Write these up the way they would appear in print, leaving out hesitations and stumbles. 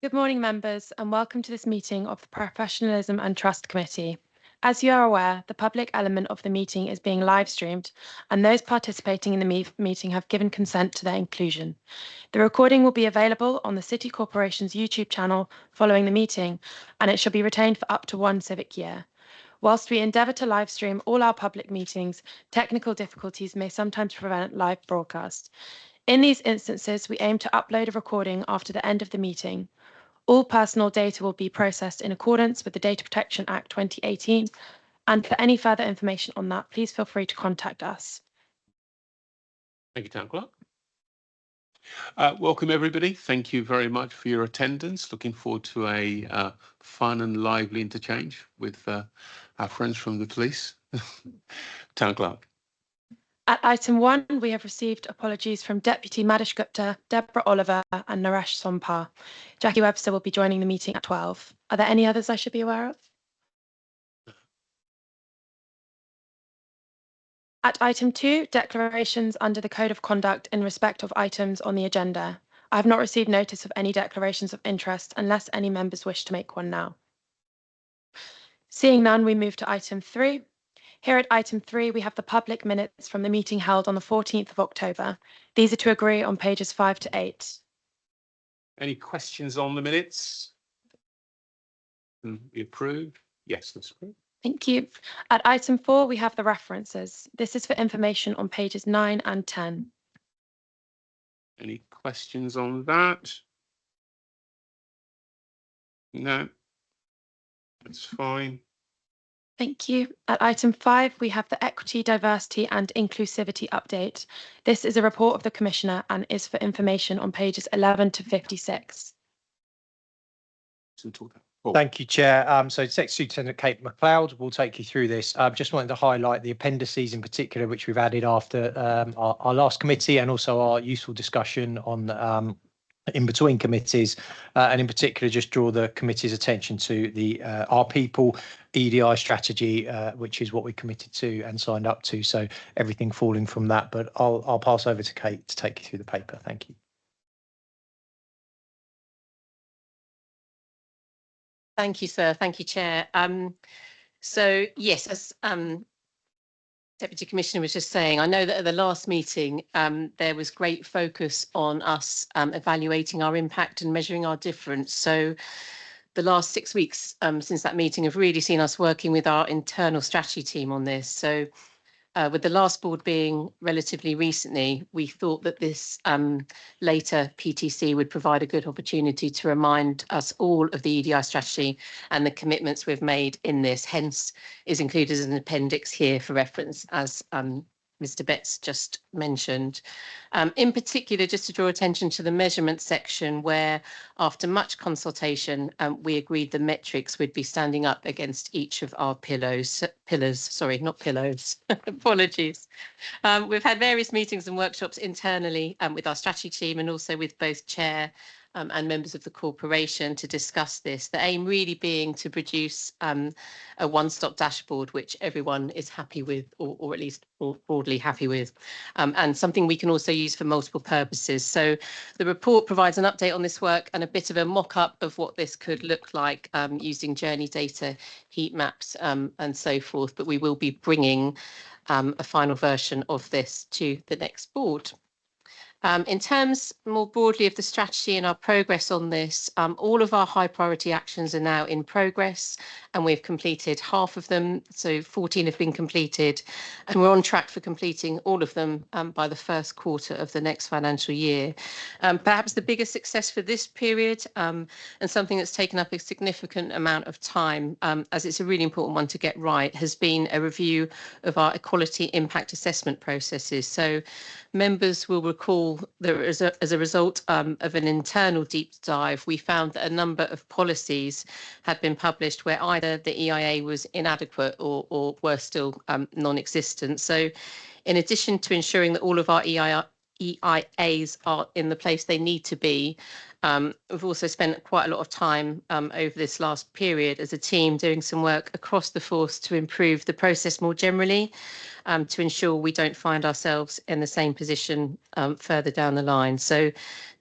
Good morning, members, and welcome to this meeting of the Professionalism and Trust Committee. As you are aware, the public element of the meeting is being live streamed, and those participating in the meeting have given consent to their inclusion. The recording will be available on the City Corporation's YouTube channel following the meeting, and it shall be retained for up to 1 civic year. Whilst we endeavour to live stream all our public meetings, technical difficulties may sometimes prevent live broadcast. In these instances, we aim to upload a recording after the end of the meeting. All personal data will be processed in accordance with the Data Protection Act 2018, and for any further information on that, please feel free to contact us. Thank you, Town Clerk. Welcome, everybody. Thank you very much for your attendance. Looking forward to a fun and lively interchange with our friends from the police. Town Clerk. At item 1, we have received apologies from Deputy Madish Gupta, Deborah Oliver and Naresh Sompar. Jackie Webster will be joining the meeting at 12. Are there any others I should be aware of? At item 2, declarations under the Code of Conduct in respect of items on the agenda. I have not received notice of any declarations of interest unless any members wish to make one now. Seeing none, we move to item 3. Here at item 3, we have the public minutes from the meeting held on the 14th of October. These are to agree on pages 5 to 8. Any questions on the minutes? Be approved? Yes, that's approved. Thank you. At item 4, we have the references. This is for information on pages 9 and 10. Any questions on that? No, that's fine. Thank you. At item 5, we have the Equity, Diversity and Inclusivity Update. This is a report of the Commissioner and is for information on pages 11 to 56. Thank you, Chair. So Secretary Superintendent Kate MacLeod will take you through this. Just wanted to highlight the appendices in particular, which we've added after our last committee, and also our useful discussion on in between committees, and in particular just draw the committee's attention to the Our People EDI strategy, which is what we committed to and signed up to. So everything falling from that, but I'll pass over to Kate to take you through the paper. Thank you. Thank you, sir. Thank you, Chair. So yes, as Deputy Commissioner was just saying, I know that at the last meeting there was great focus on us evaluating our impact and measuring our difference. So the last 6 weeks since that meeting have really seen us working with our internal strategy team on this. So with the last board being relatively recently, we thought that this later PTC would provide a good opportunity to remind us all of the EDI strategy and the commitments we've made in this, hence is included as an appendix here for reference, as Mr. Betts just mentioned. In particular, just to draw attention to the measurement section where, after much consultation, we agreed the metrics would be standing up against each of our pillars, sorry, not pillows, apologies. We've had various meetings and workshops internally with our strategy team and also with both Chair and members of the corporation to discuss this. The aim really being to produce a one-stop dashboard which everyone is happy with, or at least broadly happy with, and something we can also use for multiple purposes. So the report provides an update on this work and a bit of a mock-up of what this could look like using journey data, heat maps and so forth, but we will be bringing a final version of this to the next board. In terms more broadly of the strategy and our progress on this, all of our high priority actions are now in progress and we've completed half of them. So 14 have been completed and we're on track for completing all of them by the first quarter of the next financial year. Perhaps the biggest success for this period and something that's taken up a significant amount of time, as it's a really important one to get right, has been a review of our equality impact assessment processes. So members will recall that as a result of an internal deep dive, we found that a number of policies had been published where either the EIA was inadequate or were still non-existent. So in addition to ensuring that all of our EIAs are in the place they need to be. We've also spent quite a lot of time over this last period as a team doing some work across the force to improve the process more generally, to ensure we don't find ourselves in the same position further down the line. So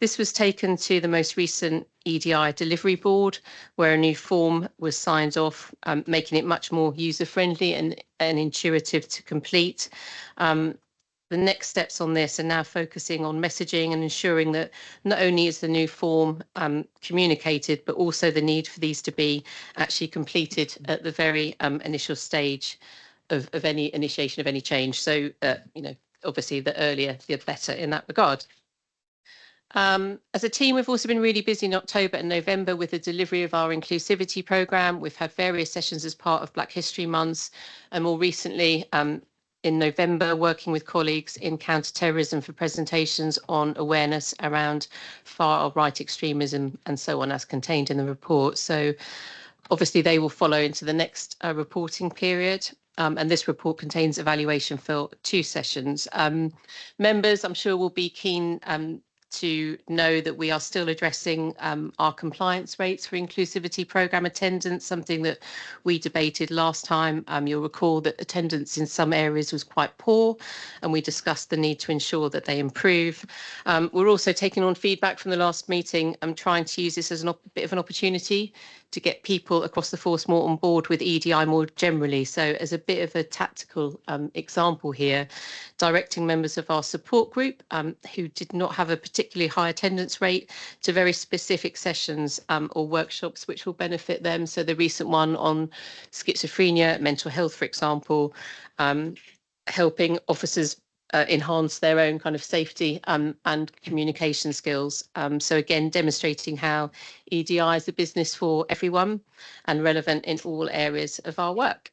this was taken to the most recent EDI delivery board, where a new form was signed off, making it much more user-friendly and intuitive to complete. The next steps on this are now focusing on messaging and ensuring that not only is the new form communicated, but also the need for these to be actually completed at the very initial stage of any initiation of any change. So, obviously the earlier, the better in that regard. As a team, we've also been really busy in October and November with the delivery of our inclusivity programme. We've had various sessions as part of Black History Months, and more recently, in November, working with colleagues in counter-terrorism for presentations on awareness around far-right extremism and so on, as contained in the report. So obviously they will follow into the next reporting period. And this report contains evaluation for 2 sessions. Members, I'm sure, will be keen to know that we are still addressing our compliance rates for inclusivity programme attendance, something that we debated last time. You'll recall that attendance in some areas was quite poor, and we discussed the need to ensure that they improve. We're also taking on feedback from the last meeting. I'm trying to use this as a bit of an opportunity to get people across the force more on board with EDI more generally. So as a bit of a tactical example here, directing members of our support group who did not have a particularly high attendance rate to very specific sessions or workshops which will benefit them. So the recent one on schizophrenia, mental health, for example, helping officers enhance their own kind of safety and communication skills. So again, demonstrating how EDI is a business for everyone and relevant in all areas of our work.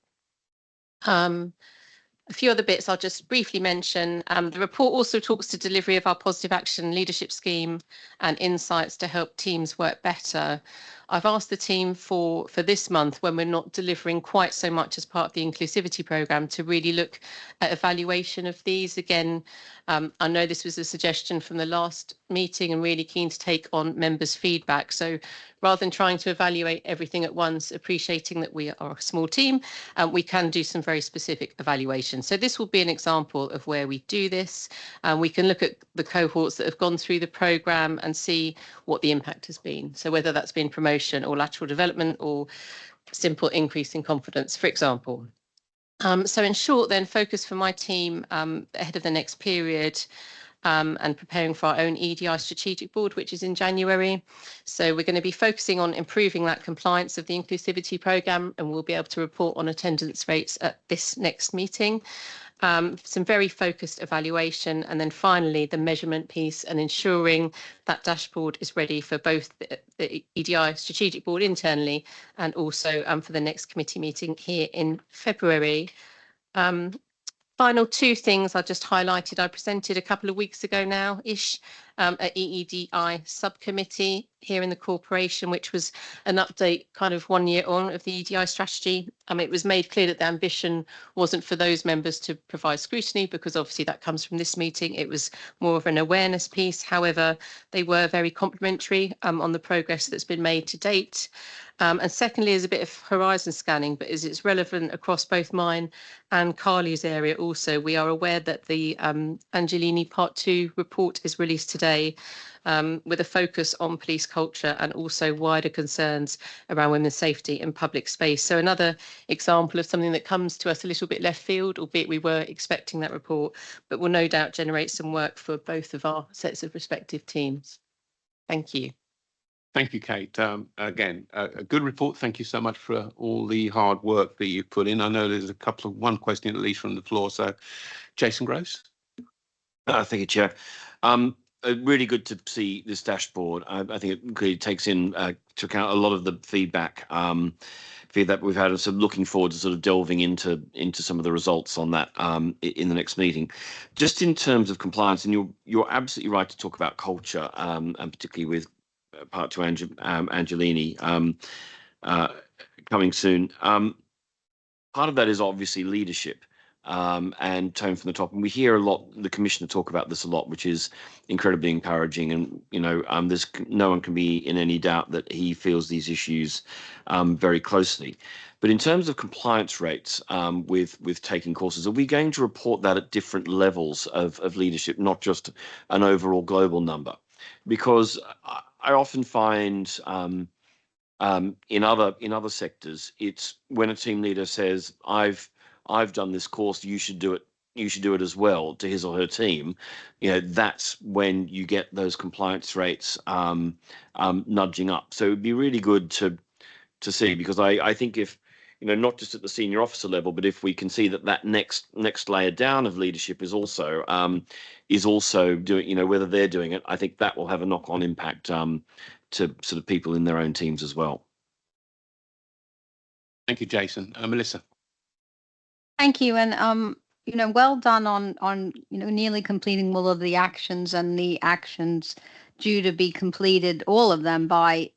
A few other bits I'll just briefly mention. The report also talks to delivery of our positive action leadership scheme and insights to help teams work better. I've asked the team for this month, when we're not delivering quite so much as part of the inclusivity programme, to really look at evaluation of these. Again, I know this was a suggestion from the last meeting and really keen to take on members' feedback. So rather than trying to evaluate everything at once, appreciating that we are a small team, we can do some very specific evaluations. So this will be an example of where we do this. We can look at the cohorts that have gone through the programme and see what the impact has been. So whether that's been promotion or lateral development or simple increase in confidence, for example. So in short, then, focus for my team ahead of the next period and preparing for our own EDI strategic board, which is in January. So we're going to be focusing on improving that compliance of the inclusivity programme, and we'll be able to report on attendance rates at this next meeting. Some very focused evaluation, and then finally the measurement piece and ensuring that dashboard is ready for both the EDI strategic board internally and also for the next committee meeting here in February. Final 2 things I just highlighted. I presented a couple of weeks ago now-ish at EEDI subcommittee here in the corporation, which was an update kind of 1 year on of the EDI strategy. It was made clear that the ambition wasn't for those members to provide scrutiny, because obviously that comes from this meeting. It was more of an awareness piece. However, they were very complimentary on the progress that's been made to date. And secondly, is a bit of horizon scanning, but as it's relevant across both mine and Carly's area also, we are aware that the Angelini Part 2 report is released today with a focus on police culture and also wider concerns around women's safety in public space. So another example of something that comes to us a little bit left field, albeit we were expecting that report, but will no doubt generate some work for both of our sets of respective teams. Thank you. Thank you, Kate. Again, a good report. Thank you so much for all the hard work that you've put in. I know there's one question at least from the floor. So, Jason Gross. Thank you, Chair. Really good to see this dashboard. I think it really takes into account a lot of the feedback we've had, and so looking forward to sort of delving into some of the results on that in the next meeting. Just in terms of compliance, and you're absolutely right to talk about culture, and particularly with Part 2 Angelini coming soon. Part of that is obviously leadership, and tone from the top. And we hear a lot, the Commissioner talk about this a lot, which is incredibly encouraging. And, there's no one can be in any doubt that he feels these issues very closely. But in terms of compliance rates with taking courses, are we going to report that at different levels of leadership, not just an overall global number? Because I often find in other sectors, it's when a team leader says, I've done this course, you should do it as well, to his or her team. That's when you get those compliance rates nudging up. So it'd be really good to see, because I think if not just at the senior officer level, but if we can see that next layer down of leadership is also doing, whether they're doing it, I think that will have a knock-on impact to sort of people in their own teams as well. Thank you, Jason. Melissa. Thank you, and well done on nearly completing all of the actions and the actions due to be completed, all of them by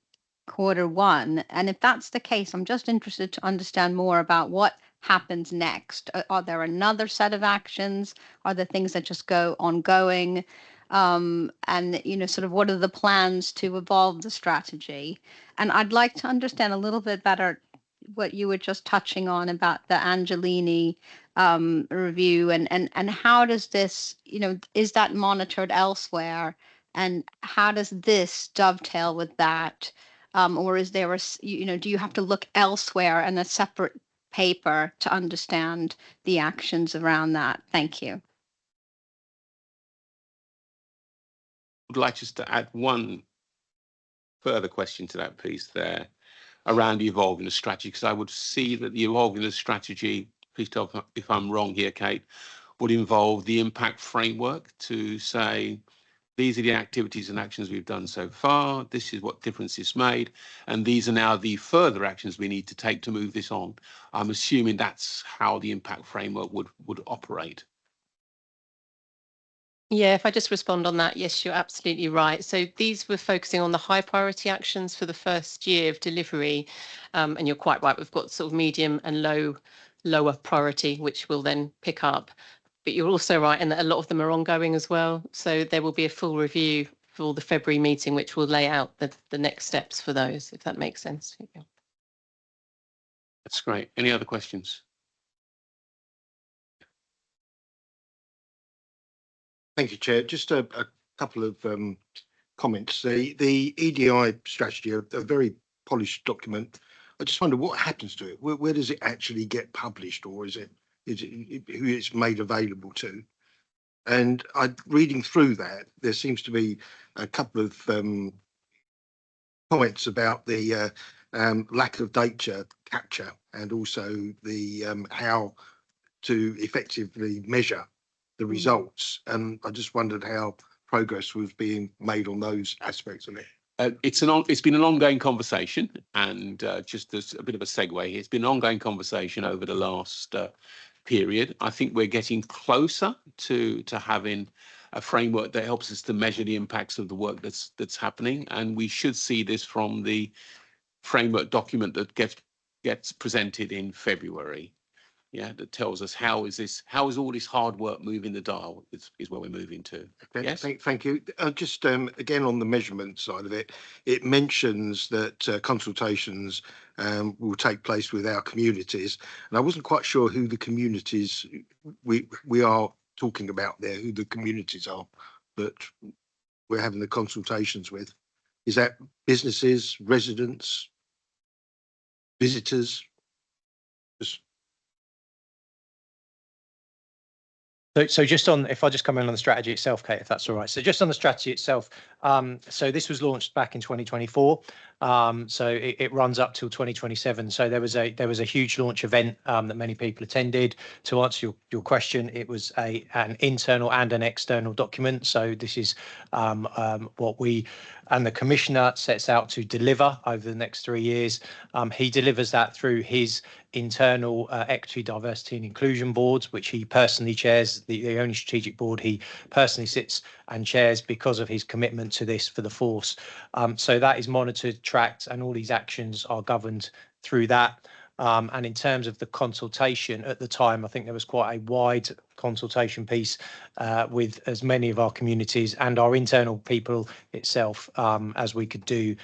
Q1. And if that's the case, I'm just interested to understand more about what happens next. Are there another set of actions? Are there things that just go ongoing? And sort of what are the plans to evolve the strategy? And I'd like to understand a little bit better what you were just touching on about the Angelini review, and how does this, is that monitored elsewhere, and how does this dovetail with that, or is there do you have to look elsewhere in a separate paper to understand the actions around that? Thank you. I'd like just to add one further question to that piece there around evolving the strategy, because I would see that the evolving the strategy, please tell me if I'm wrong here, Kate, would involve the impact framework to say, these are the activities and actions we've done so far, this is what difference it's made, and these are now the further actions we need to take to move this on. I'm assuming that's how the impact framework would operate. Yeah, if I just respond on that, yes, you're absolutely right. So these were focusing on the high priority actions for the first year of delivery. And you're quite right, we've got sort of medium and lower priority, which will then pick up. But you're also right in that a lot of them are ongoing as well. So there will be a full review for the February meeting, which will lay out the next steps for those, if that makes sense. That's great. Any other questions? Thank you, Chair. Just a couple of comments. The EDI strategy, a very polished document. I just wonder what happens to it. Where does it actually get published, or is it who it's made available to? And reading through that, there seems to be a couple of comments about the lack of data capture, and also the how to effectively measure the results. And I just wondered how progress was being made on those aspects of it. It's been an ongoing conversation, and just as a bit of a segue here, it's been an ongoing conversation over the last period. I think we're getting closer to having a framework that helps us to measure the impacts of the work that's happening, and we should see this from the framework document that gets presented in February. Yeah, that tells us how is all this hard work moving the dial is where we're moving to. Okay, yes? Thank you. Just again on the measurement side of it, it mentions that consultations will take place with our communities, and I wasn't quite sure who the communities we are talking about there, who the communities are that we're having the consultations with. Is that businesses, residents, visitors? So just on, if I just come in on the strategy itself, Kate, if that's all right. So just on the strategy itself, so this was launched back in 2024. So it runs up till 2027. So there was a huge launch event that many people attended. To answer your question, it was an internal and an external document. So this is what we and the Commissioner sets out to deliver over the next 3 years. He delivers that through his internal equity, diversity and inclusion boards, which he personally chairs, the only strategic board he personally sits and chairs because of his commitment to this for the force. So that is monitored, tracked, and all these actions are governed through that. And in terms of the consultation at the time, I think there was quite a wide consultation piece with as many of our communities and our internal people itself as we could do,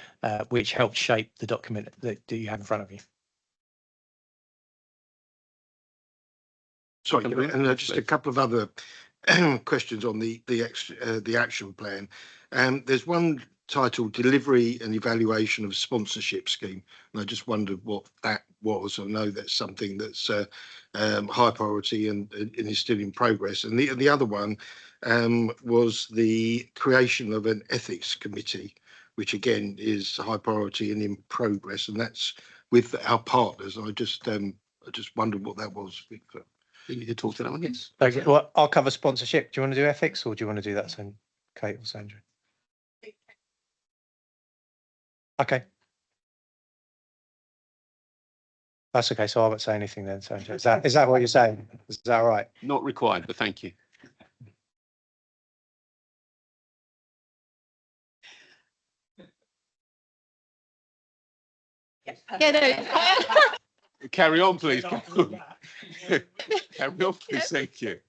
which helped shape the document that you have in front of you. Sorry, and just a couple of other questions on the action plan. There's one titled "Delivery and Evaluation of Sponsorship Scheme," and I just wondered what that was. I know that's something that's high priority and is still in progress. And the other one was the creation of an ethics committee, which again is high priority and in progress, and that's with our partners. I just wondered what that was. You need to talk to that one, yes. Okay, well, I'll cover sponsorship. Do you want to do ethics, or do you want to do that, Kate or Sandra? Okay. That's okay. So I won't say anything then, Sandra. Is that what you're saying? Is that all right? Not required, but thank you. Yeah, no. Carry on, please. Carry on, please. Thank you.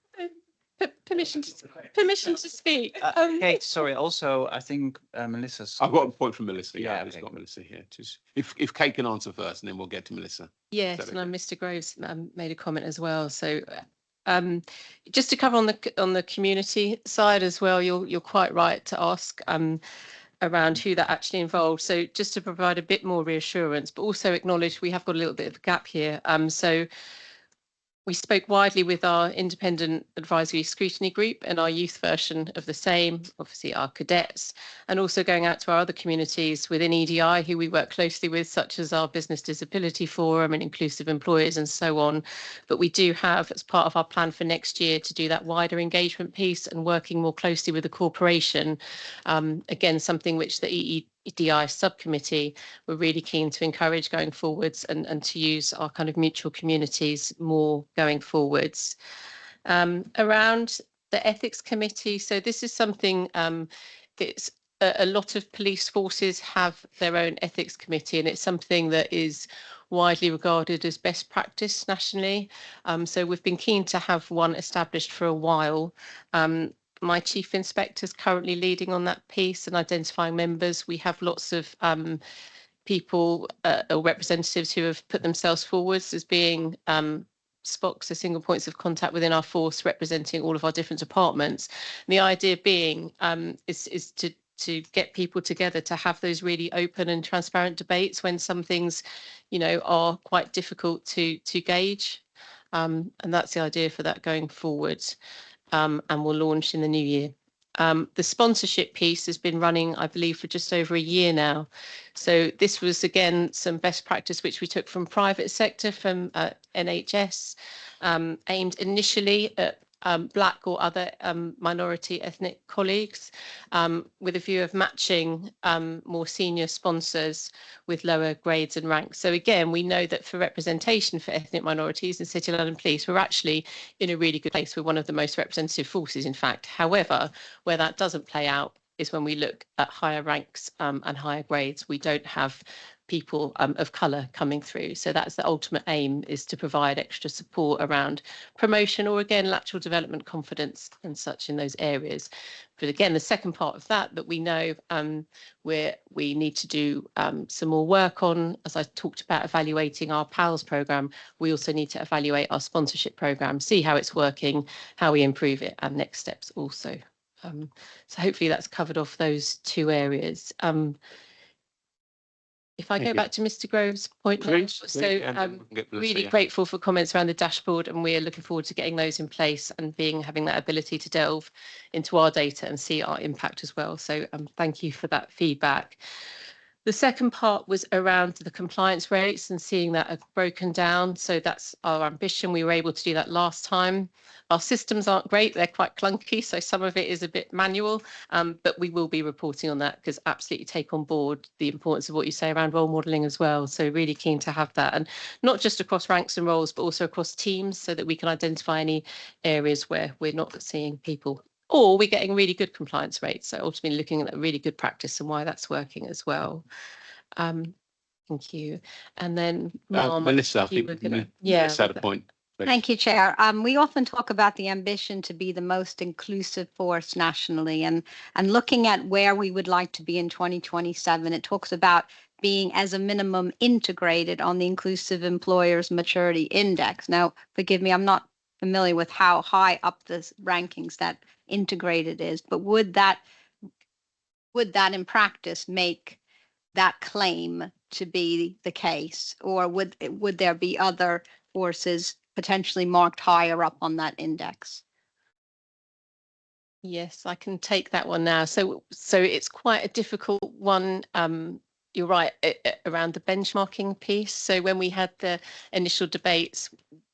Permission to speak. Kate, sorry. Also, I think Melissa's. I've got a point from Melissa. Yeah, Yeah, I've okay. got Melissa here. Just if Kate can answer first, and then we'll get to Melissa. Yes, Is that and Mr. Groves made a comment as well. So just to cover on the community side as well, you're quite right to ask around who that actually involved. So just to provide a bit more reassurance, but also acknowledge we have got a little bit of a gap here. So we spoke widely with our independent advisory scrutiny group and our youth version of the same, obviously our cadets, and also going out to our other communities within EDI who we work closely with, such as our Business Disability Forum and Inclusive Employers and so on. But we do have, as part of our plan for next year, to do that wider engagement piece and working more closely with the corporation. Again, something which the EDI subcommittee were really keen to encourage going forwards and to use our kind of mutual communities more going forwards. Around the ethics committee, so this is something it's a lot of police forces have their own ethics committee, and it's something that is widely regarded as best practice nationally. So we've been keen to have one established for a while. My chief inspector is currently leading on that piece and identifying members. We have lots of people or representatives who have put themselves forwards as being SPOCs, so single points of contact within our force, representing all of our different departments. And the idea being is to get people together to have those really open and transparent debates when some things, are quite difficult to gauge. And that's the idea for that going forward. And will launch in the new year. The sponsorship piece has been running, I believe, for just over a year now. So this was, again, some best practice which we took from private sector, from NHS, aimed initially at Black or other minority ethnic colleagues, with a view of matching more senior sponsors with lower grades and ranks. So again, we know that for representation for ethnic minorities in City of London Police, we're actually in a really good place. We're one of the most representative forces, in fact. However, where that doesn't play out is when we look at higher ranks and higher grades. We don't have people of colour coming through. So that's the ultimate aim, is to provide extra support around promotion or, again, lateral development, confidence and such in those areas. But again, the second part of that we know we need to do some more work on, as I talked about, evaluating our PALS programme. We also need to evaluate our sponsorship programme, see how it's working, how we improve it, and next steps also. So hopefully that's covered off those two areas. If I go back to Mr. Grove's point, so I'm really grateful for comments around the dashboard, and we are looking forward to getting those in place and having that ability to delve into our data and see our impact as well. So thank you for that feedback. The second part was around the compliance rates and seeing that broken down. So that's our ambition. We were able to do that last time. Our systems aren't great. They're quite clunky. So some of it is a bit manual, but we will be reporting on that, because absolutely take on board the importance of what you say around role modelling as well. So really keen to have that, and not just across ranks and roles, but also across teams, so that we can identify any areas where we're not seeing people, or we're getting really good compliance rates. So ultimately looking at really good practice and why that's working as well. Thank you. And then Mom, Melissa, I you think were gonna, Melissa had a point. Thank you, Chair. We often talk about the ambition to be the most inclusive force nationally, and looking at where we would like to be in 2027, it talks about being as a minimum integrated on the Inclusive Employers Maturity Index. Now, forgive me, I'm not familiar with how high up the rankings that integrated is, but would that in practice make that claim to be the case, or would there be other forces potentially marked higher up on that index? Yes, I can take that one now. So it's quite a difficult one. You're right around the benchmarking piece. So when we had the initial debates,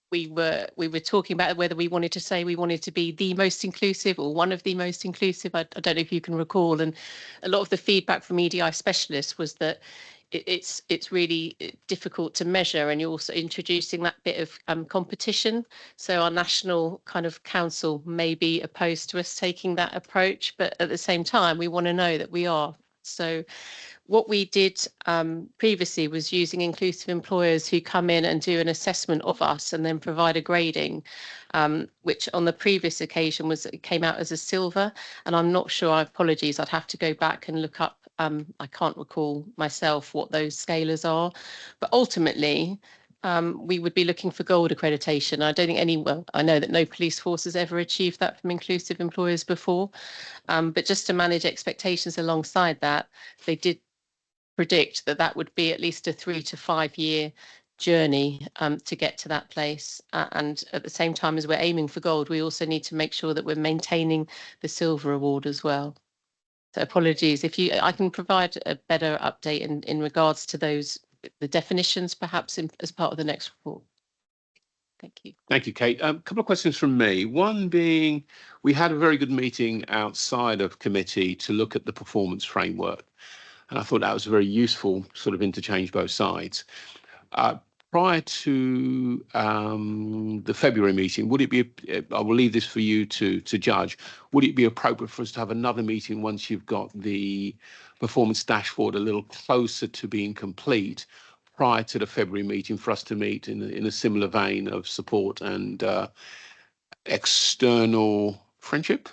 we were talking about whether we wanted to say we wanted to be the most inclusive or one of the most inclusive. I don't know if you can recall, and a lot of the feedback from EDI specialists was that it's really difficult to measure, and you're also introducing that bit of competition. So our national kind of council may be opposed to us taking that approach, but at the same time, we want to know that we are. So what we did previously was using inclusive employers who come in and do an assessment of us and then provide a grading, which on the previous occasion came out as a silver. And I'm not sure, apologies, I'd have to go back and look up. I can't recall myself what those scalars are, but ultimately we would be looking for gold accreditation. I don't think I know that no police force has ever achieved that from inclusive employers before, but just to manage expectations alongside that, they did predict that would be at least a 3 to 5 year journey to get to that place. And at the same time as we're aiming for gold, we also need to make sure that we're maintaining the silver award as well. So apologies, I can provide a better update in regards to the definitions, perhaps as part of the next report. Thank you. Thank you, Kate. A couple of questions from me. One being, we had a very good meeting outside of committee to look at the performance framework. And I thought that was a very useful sort of interchange both sides. Prior to the February meeting, would it be, I will leave this for you to judge, would it be appropriate for us to have another meeting once you've got the performance dashboard a little closer to being complete prior to the February meeting for us to meet in a similar vein of support and external friendship,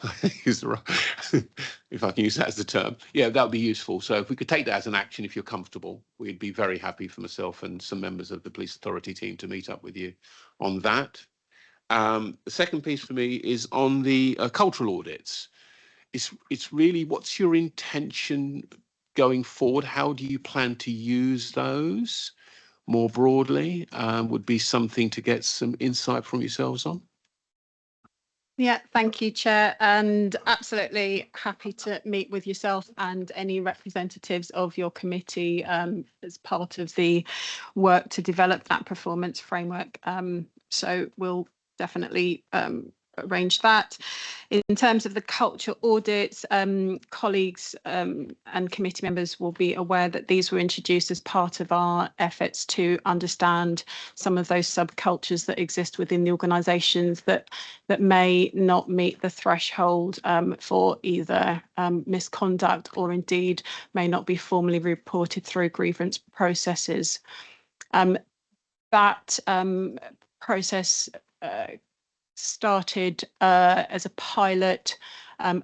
if I can use that as the term. Yeah, that would be useful. So if we could take that as an action, if you're comfortable, we'd be very happy for myself and some members of the police authority team to meet up with you on that. The second piece for me is on the cultural audits. It's really, what's your intention going forward? How do you plan to use those more broadly? Would be something to get some insight from yourselves on. Yeah, thank you, Chair, and absolutely happy to meet with yourself and any representatives of your committee as part of the work to develop that performance framework. So we'll definitely arrange that. In terms of the culture audits, colleagues and committee members will be aware that these were introduced as part of our efforts to understand some of those subcultures that exist within the organisations that may not meet the threshold for either misconduct or indeed may not be formally reported through grievance processes. That process started as a pilot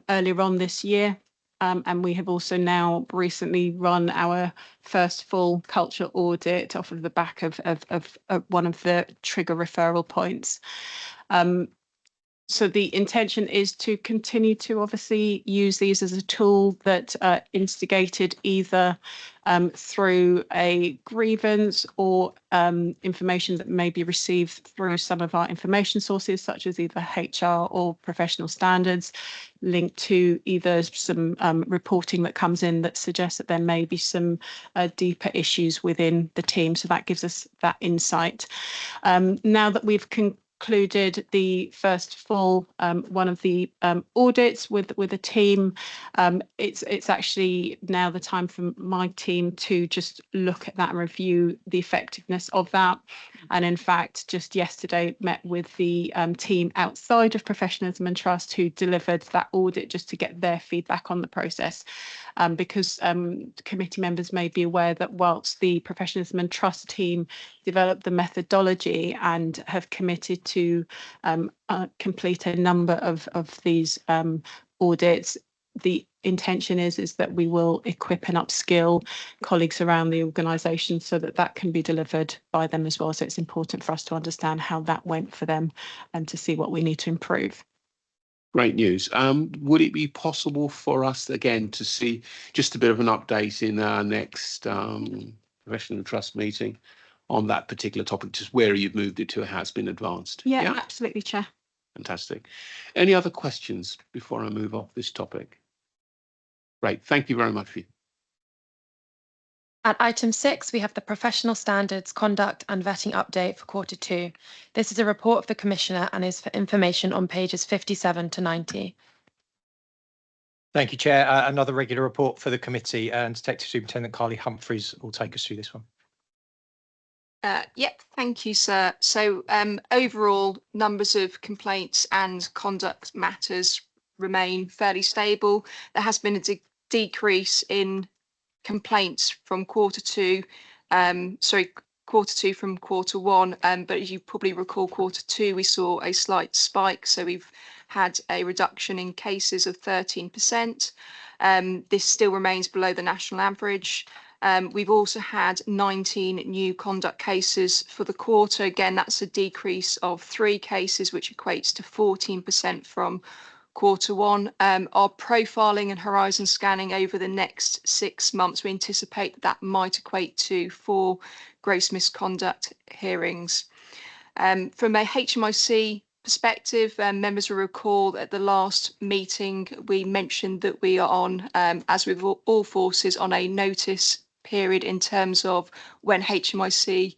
earlier on this year, and we have also now recently run our first full culture audit off of the back of one of the trigger referral points. So the intention is to continue to obviously use these as a tool that instigated either through a grievance or information that may be received through some of our information sources, such as either HR or professional standards, linked to either some reporting that comes in that suggests that there may be some deeper issues within the team. So that gives us that insight. Now that we've concluded the first full one of the audits with a team. It's actually now the time for my team to just look at that and review the effectiveness of that. And in fact, just yesterday met with the team outside of Professionalism and Trust who delivered that audit just to get their feedback on the process. Because committee members may be aware that whilst the Professionalism and Trust team developed the methodology and have committed to complete a number of these audits, the intention is that we will equip and upskill colleagues around the organisation so that that can be delivered by them as well. So it's important for us to understand how that went for them and to see what we need to improve. Great news. Would it be possible for us again to see just a bit of an update in our next Professional Trust meeting on that particular topic, just where you've moved it to, how it's been advanced? Yeah, absolutely, Chair. Fantastic. Any other questions before I move off this topic? Great. Thank you very much for you. At item 6, we have the Professional Standards, Conduct and Vetting Update for Q2. This is a report of the Commissioner and is for information on pages 57 to 90. Thank you, Chair. Another regular report for the committee, and Detective Superintendent Carly Humphreys will take us through this one. Yep, thank you, sir. So overall, numbers of complaints and conduct matters remain fairly stable. There has been a decrease in complaints from Q2 from Q1, but as you probably recall, Q2 we saw a slight spike, so we've had a reduction in cases of 13%. This still remains below the national average. We've also had 19 new conduct cases for the quarter. Again, that's a decrease of 3 cases, which equates to 14% from Q1. Our profiling and horizon scanning over the next 6 months, we anticipate that might equate to 4 gross misconduct hearings. From a HMIC perspective, members will recall at the last meeting we mentioned that we are on, as with all forces, on a notice period in terms of when HMIC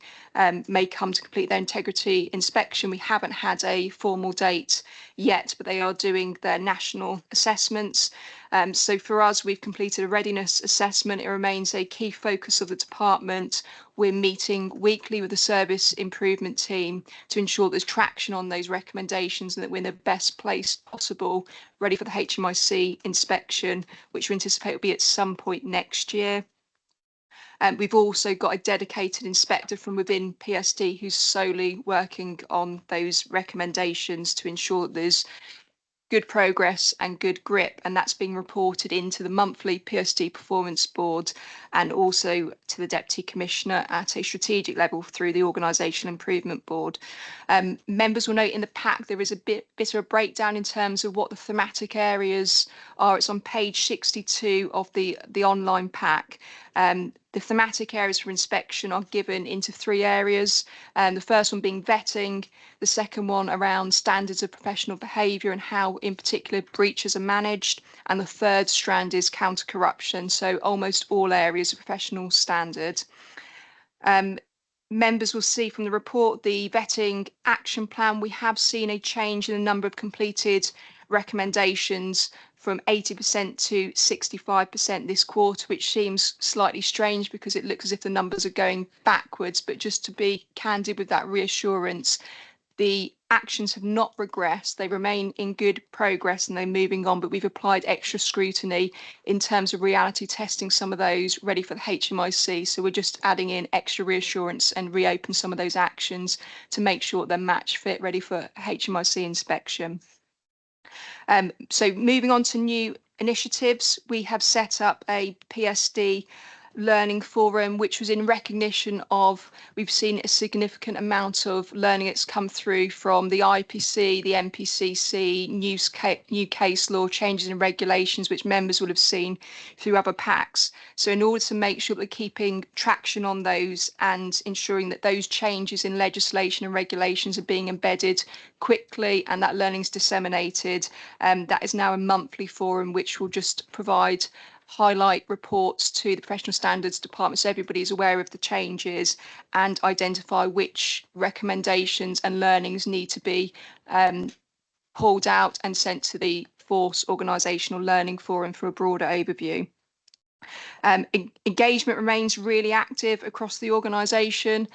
may come to complete their integrity inspection. We haven't had a formal date yet, but they are doing their national assessments. So for us, we've completed a readiness assessment. It remains a key focus of the department. We're meeting weekly with the service improvement team to ensure there's traction on those recommendations and that we're in the best place possible, ready for the HMIC inspection, which we anticipate will be at some point next year. We've also got a dedicated inspector from within PSD who's solely working on those recommendations to ensure that there's good progress and good grip, and that's being reported into the monthly PSD performance board and also to the Deputy Commissioner at a strategic level through the Organisation Improvement Board. Members will note in the pack there is a bit of a breakdown in terms of what the thematic areas are. It's on page 62 of the online pack. The thematic areas for inspection are given into 3 areas. The first one being vetting, the second one around standards of professional behaviour and how in particular breaches are managed, and the third strand is counter-corruption, so almost all areas of professional standard. Members will see from the report the vetting action plan. We have seen a change in the number of completed recommendations from 80% to 65% this quarter, which seems slightly strange because it looks as if the numbers are going backwards. But just to be candid with that reassurance, the actions have not regressed. They remain in good progress and they're moving on, but we've applied extra scrutiny in terms of reality testing some of those ready for the HMIC. So we're just adding in extra reassurance and reopen some of those actions to make sure they're match fit, ready for HMIC inspection. So moving on to new initiatives, we have set up a PSD learning forum, which was in recognition of, we've seen a significant amount of learning that's come through from the IPC, the MPCC, new case law, changes in regulations, which members will have seen through other packs. So in order to make sure that we're keeping traction on those and ensuring that those changes in legislation and regulations are being embedded quickly and that learning is disseminated, that is now a monthly forum which will just provide highlight reports to the professional standards department so everybody is aware of the changes, and identify which recommendations and learnings need to be pulled out and sent to the Force Organisational Learning Forum for a broader overview. Engagement remains really active across the organisation.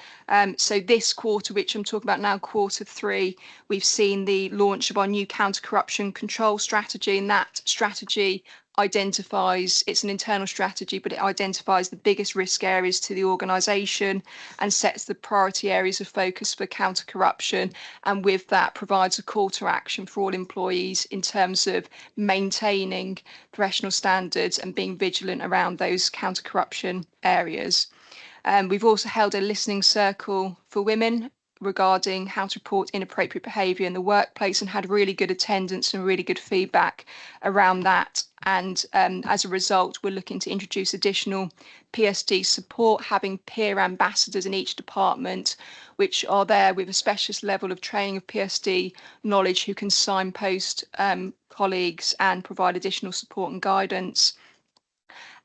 So this quarter, which I'm talking about now, quarter 3, we've seen the launch of our new counter-corruption control strategy, and that strategy identifies, it's an internal strategy, but it identifies the biggest risk areas to the organisation and sets the priority areas of focus for counter-corruption, and with that provides a call to action for all employees in terms of maintaining professional standards and being vigilant around those counter-corruption areas. We've also held a listening circle for women regarding how to report inappropriate behaviour in the workplace, and had really good attendance and really good feedback around that. And as a result, we're looking to introduce additional PSD support, having peer ambassadors in each department, which are there with a specialist level of training of PSD knowledge, who can signpost colleagues and provide additional support and guidance.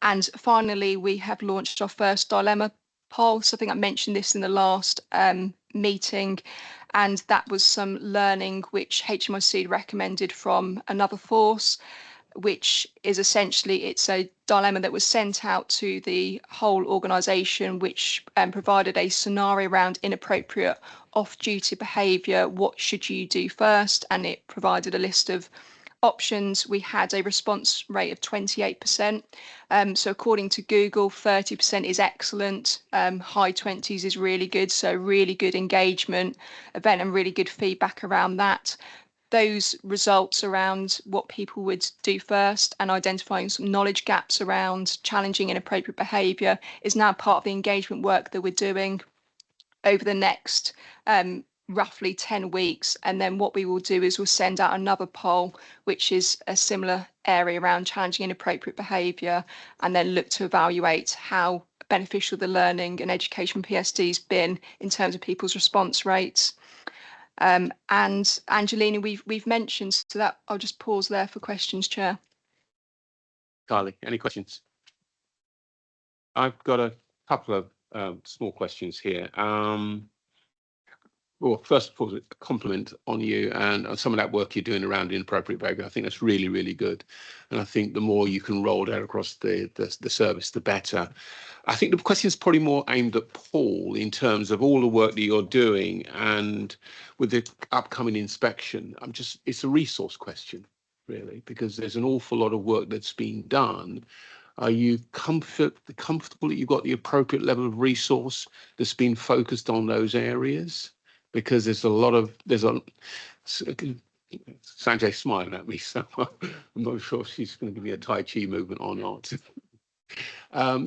And finally, we have launched our first dilemma poll. So I think I mentioned this in the last meeting, and that was some learning which HMRC recommended from another force, which is essentially, it's a dilemma that was sent out to the whole organisation, which provided a scenario around inappropriate off-duty behaviour. What should you do first? And it provided a list of options. We had a response rate of 28%. So according to Google, 30% is excellent. High 20s is really good. So really good engagement event and really good feedback around that. Those results around what people would do first and identifying some knowledge gaps around challenging inappropriate behaviour is now part of the engagement work that we're doing over the next roughly 10 weeks. And then what we will do is we'll send out another poll, which is a similar area around challenging inappropriate behaviour, and then look to evaluate how beneficial the learning and education PSD has been in terms of people's response rates. And Angelina, we've mentioned, so that I'll just pause there for questions, Chair. Carly, any questions? I've got a couple of small questions here. Well, first of all, a compliment on you and some of that work you're doing around inappropriate behaviour. I think that's really, really good. And I think the more you can roll that across the service, the better. I think the question is probably more aimed at Paul in terms of all the work that you're doing, and with the upcoming inspection. It's a resource question, really, because there's an awful lot of work that's been done. Are you comfortable that you've got the appropriate level of resource that's been focused on those areas? Because Sanjay's smiling at me, so I'm not sure if she's going to give me a Tai Chi movement or not.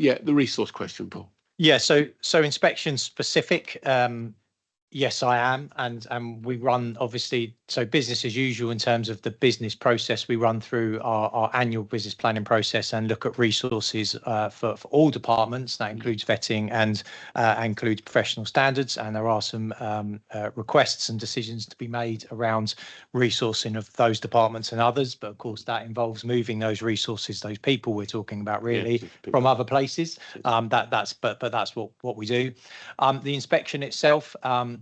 Yeah, the resource question, Paul. Yeah, so inspection specific, yes, I am, and we run, obviously, so business as usual in terms of the business process. We run through our annual business planning process and look at resources for all departments. That includes vetting and includes professional standards. And there are some requests and decisions to be made around resourcing of those departments and others. But of course, that involves moving those resources, those people we're talking about, really, from other places. That's what we do. The inspection itself.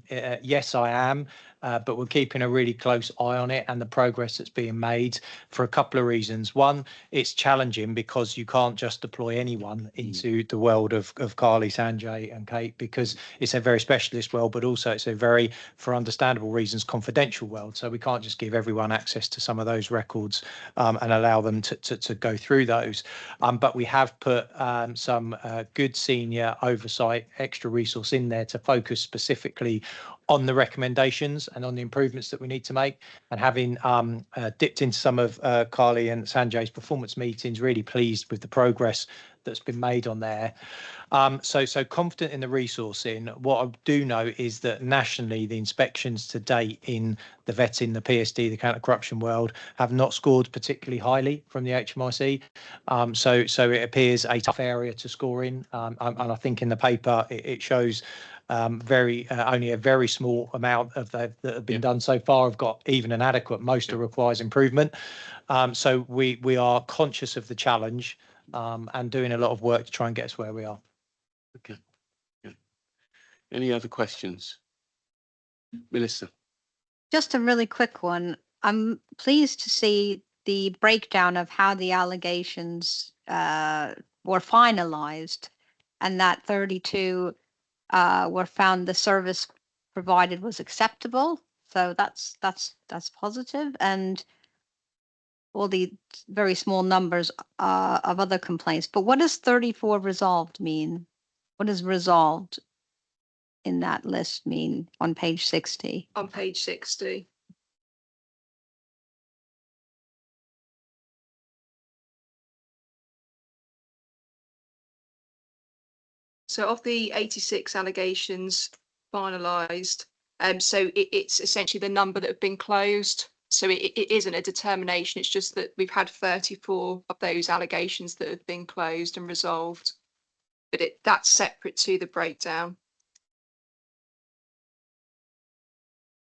Yes, I am, but we're keeping a really close eye on it and the progress that's being made for a couple of reasons. One, it's challenging because you can't just deploy anyone into the world of Carly, Sanjay and Kate, because it's a very specialist world, but also it's a very, for understandable reasons, confidential world. So we can't just give everyone access to some of those records and allow them to go through those. But we have put some good senior oversight, extra resource in there to focus specifically on the recommendations and on the improvements that we need to make. And having dipped into some of Carly and Sanjay's performance meetings, really pleased with the progress that's been made on there. So confident in the resourcing. What I do know is that nationally, the inspections to date in the vetting, the PSD, the counter-corruption world have not scored particularly highly from the HMRC. So it appears a tough area to score in. And I think in the paper it shows only a very small amount of that have been done so far have got even an adequate. Most requires improvement. So we are conscious of the challenge. and doing a lot of work to try and get us where we are. Okay. Yeah. Any other questions? Melissa? Just a really quick one. I'm pleased to see the breakdown of how the allegations were finalized, and that 32 were found the service provided was acceptable. So that's positive, and all the very small numbers of other complaints. But what does 34 resolved mean? What does resolved in that list mean on page 60? On page 60. So of the 86 allegations finalised, so it's essentially the number that have been closed. So it isn't a determination. It's just that we've had 34 of those allegations that have been closed and resolved. But that's separate to the breakdown.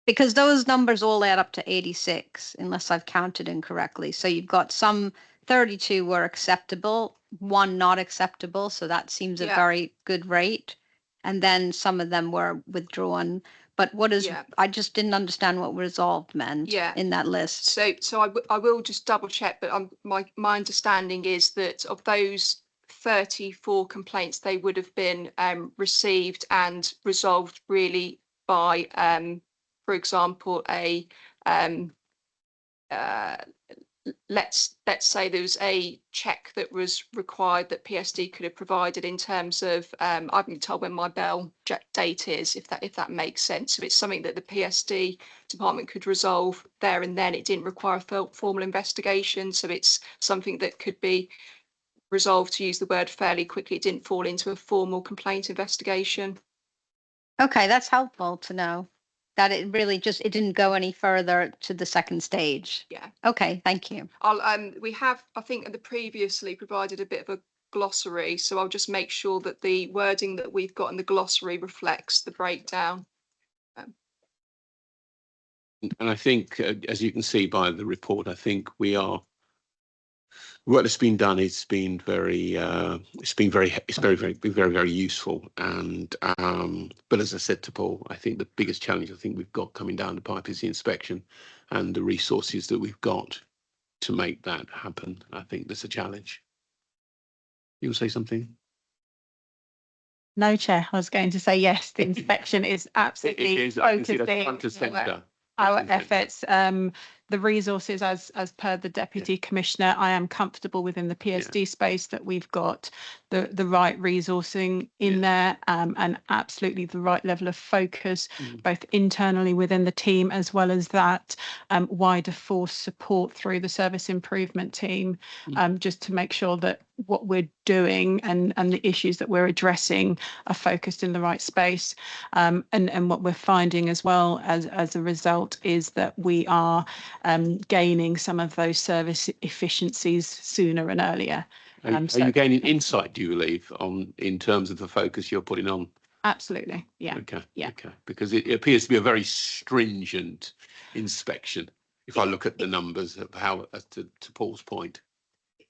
Because those numbers all add up to 86, unless I've counted incorrectly. So you've got some 32 were acceptable, one not acceptable. So that seems a very good rate. And then some of them were withdrawn. But what is, I just didn't understand what resolved meant in that list. So I will just double check, but my understanding is that of those 34 complaints, they would have been received and resolved really by, for example, let's say there was a check that was required that PSD could have provided in terms of I've been told when my bell date is, if that makes sense. So it's something that the PSD department could resolve there and then. It didn't require a formal investigation, so it's something that could be resolved, to use the word, fairly quickly. It didn't fall into a formal complaint investigation. Okay, that's helpful to know. That it really just, it didn't go any further to the second stage. Yeah. Okay, thank you. We have, I think, previously provided a bit of a glossary, so I'll just make sure that the wording that we've got in the glossary reflects the breakdown. And I think, as you can see by the report, I think what has been done has been very useful. And but as I said to Paul, I think the biggest challenge I think we've got coming down the pipe is the inspection and the resources that we've got to make that happen. I think there's a challenge. You will say something? No, Chair. I was going to say yes. The inspection is absolutely focusing our efforts. The resources, as per the Deputy Commissioner, I am comfortable within the PSD space that we've got the right resourcing in there, and absolutely the right level of focus, both internally within the team as well as that wider force support through the service improvement team, just to make sure that what we're doing and the issues that we're addressing are focused in the right space. And what we're finding as well as a result is that we are gaining some of those service efficiencies sooner and earlier. Are you gaining insight, do you believe, in terms of the focus you're putting on? Absolutely, yeah. Okay, yeah. Okay, because it appears to be a very stringent inspection. If I look at the numbers of how, to Paul's point.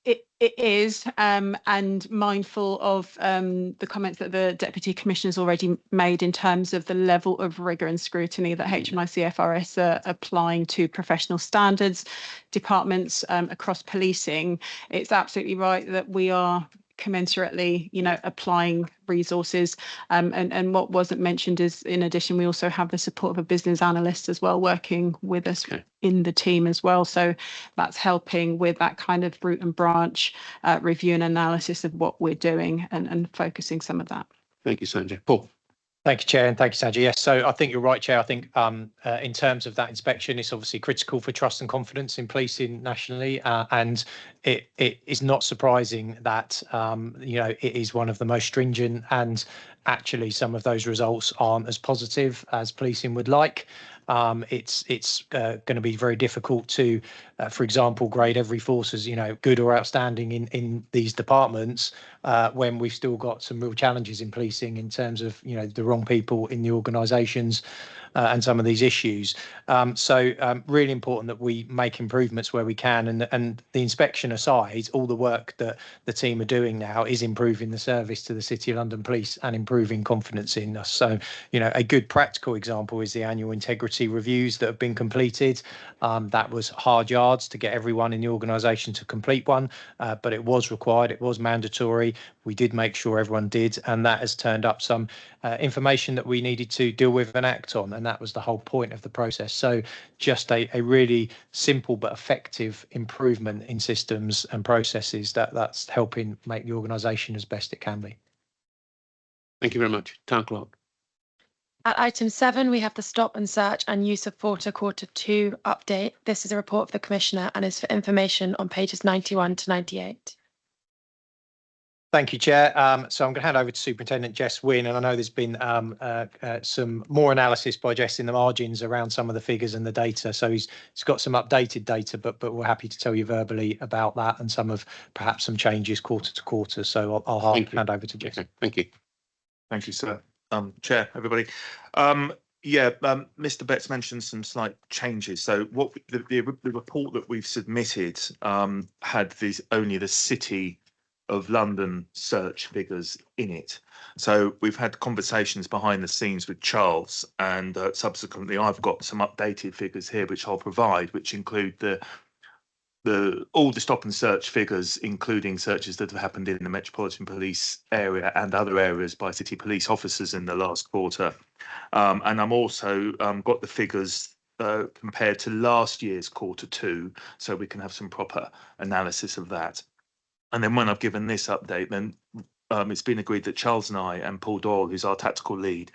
It is, and mindful of the comments that the Deputy Commissioner's already made in terms of the level of rigour and scrutiny that HMICFRS are applying to professional standards departments across policing. It's absolutely right that we are commensurately, applying resources. And what wasn't mentioned is, in addition, we also have the support of a business analyst as well, working with us in the team as well. So that's helping with that kind of root and branch review and analysis of what we're doing and focusing some of that. Thank you, Sanjay. Paul. Thank you, Chair, and thank you, Sanjay. Yes, so I think you're right, Chair. I think in terms of that inspection, it's obviously critical for trust and confidence in policing nationally, and it is not surprising that it is one of the most stringent, and actually some of those results aren't as positive as policing would like. It's going to be very difficult to, for example, grade every force as good or outstanding in these departments when we've still got some real challenges in policing in terms of the wrong people in the organisations, and some of these issues. So really important that we make improvements where we can, and the inspection aside, all the work that the team are doing now is improving the service to the City of London Police and improving confidence in us. So, you know, a good practical example is the annual integrity reviews that have been completed. That was hard yards to get everyone in the organisation to complete one, but it was required, it was mandatory. We did make sure everyone did, and that has turned up some information that we needed to deal with and act on, and that was the whole point of the process. So just a really simple but effective improvement in systems and processes that's helping make the organisation as best it can be. Thank you very much. Town Clerk. At item 7, we have the stop and search and use of water quarter 2 update. This is a report of the Commissioner and is for information on pages 91 to 98. Thank you, Chair. So I'm going to hand over to Superintendent Jess Wynne, and I know there's been some more analysis by Jess in the margins around some of the figures and the data. So he's got some updated data, but we're happy to tell you verbally about that and perhaps some changes quarter to quarter. So I'll hand over to Jess. Okay, thank you. Thank you, sir. Chair, everybody. Mr. Betts mentioned some slight changes. So what the report that we've submitted had only the City of London search figures in it. So we've had conversations behind the scenes with Charles, and subsequently I've got some updated figures here which I'll provide, which include all the stop and search figures, including searches that have happened in the Metropolitan Police area and other areas by city police officers in the last quarter. And I'm also got the figures compared to last year's quarter 2, so we can have some proper analysis of that. And then when I've given this update, then it's been agreed that Charles and I and Paul Doyle, who's our tactical lead,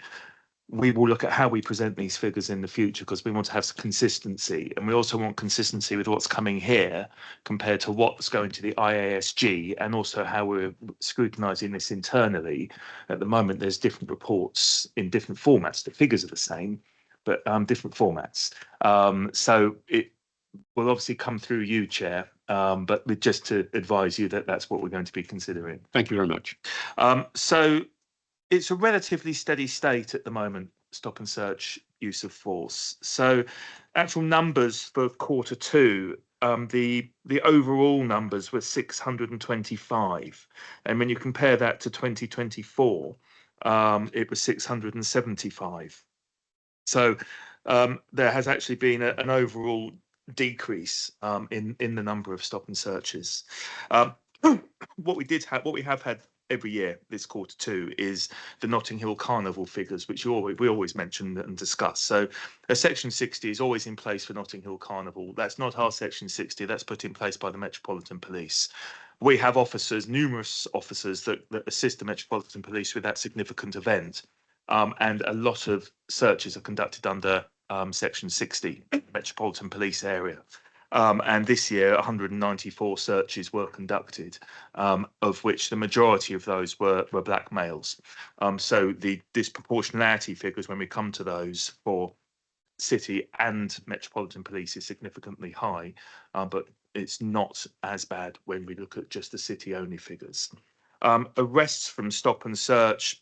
we will look at how we present these figures in the future, because we want to have some consistency, and we also want consistency with what's coming here compared to what's going to the IASG, and also how we're scrutinising this internally. At the moment, there's different reports in different formats. The figures are the same, but different formats. So it will obviously come through you, Chair, but just to advise you that that's what we're going to be considering. Thank you very much. So it's a relatively steady state at the moment, stop and search use of force. So actual numbers for quarter 2, the overall numbers were 625. And when you compare that to 2024, it was 675. So there has actually been an overall decrease in the number of stop and searches. What we have had every year this quarter 2 is the Notting Hill Carnival figures, which we always mention and discuss. So a section 60 is always in place for Notting Hill Carnival. That's not our section 60, that's put in place by the Metropolitan Police. We have numerous officers that assist the Metropolitan Police with that significant event, and a lot of searches are conducted under section 60, Metropolitan Police area. And this year, 194 searches were conducted, of which the majority of those were black males. So the disproportionality figures, when we come to those for City and Metropolitan Police, is significantly high, but it's not as bad when we look at just the City only figures. Arrests from stop and search.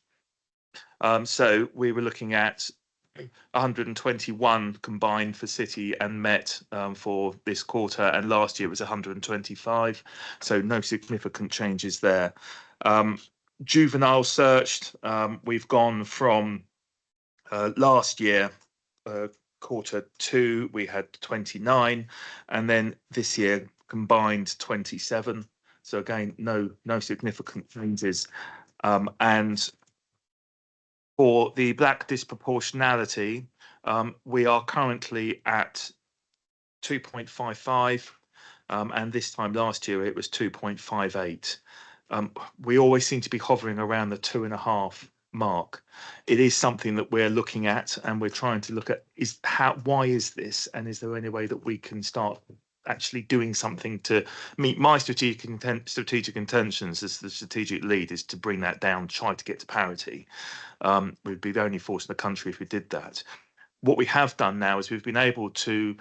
So we were looking at 121 combined for City and Met for this quarter, and last year it was 125, so no significant changes there. Juvenile searched, we've gone from last year, quarter 2, we had 29, and then this year combined 27. So again, no significant changes. And for the black disproportionality, we are currently at 2.55, and this time last year it was 2.58. We always seem to be hovering around the 2.5 mark. It is something that we're looking at, and we're trying to look at why is this, and is there any way that we can start actually doing something to meet my strategic intentions as the strategic lead, is to bring that down, try to get to parity. We'd be the only force in the country if we did that. What we have done now is we've been able to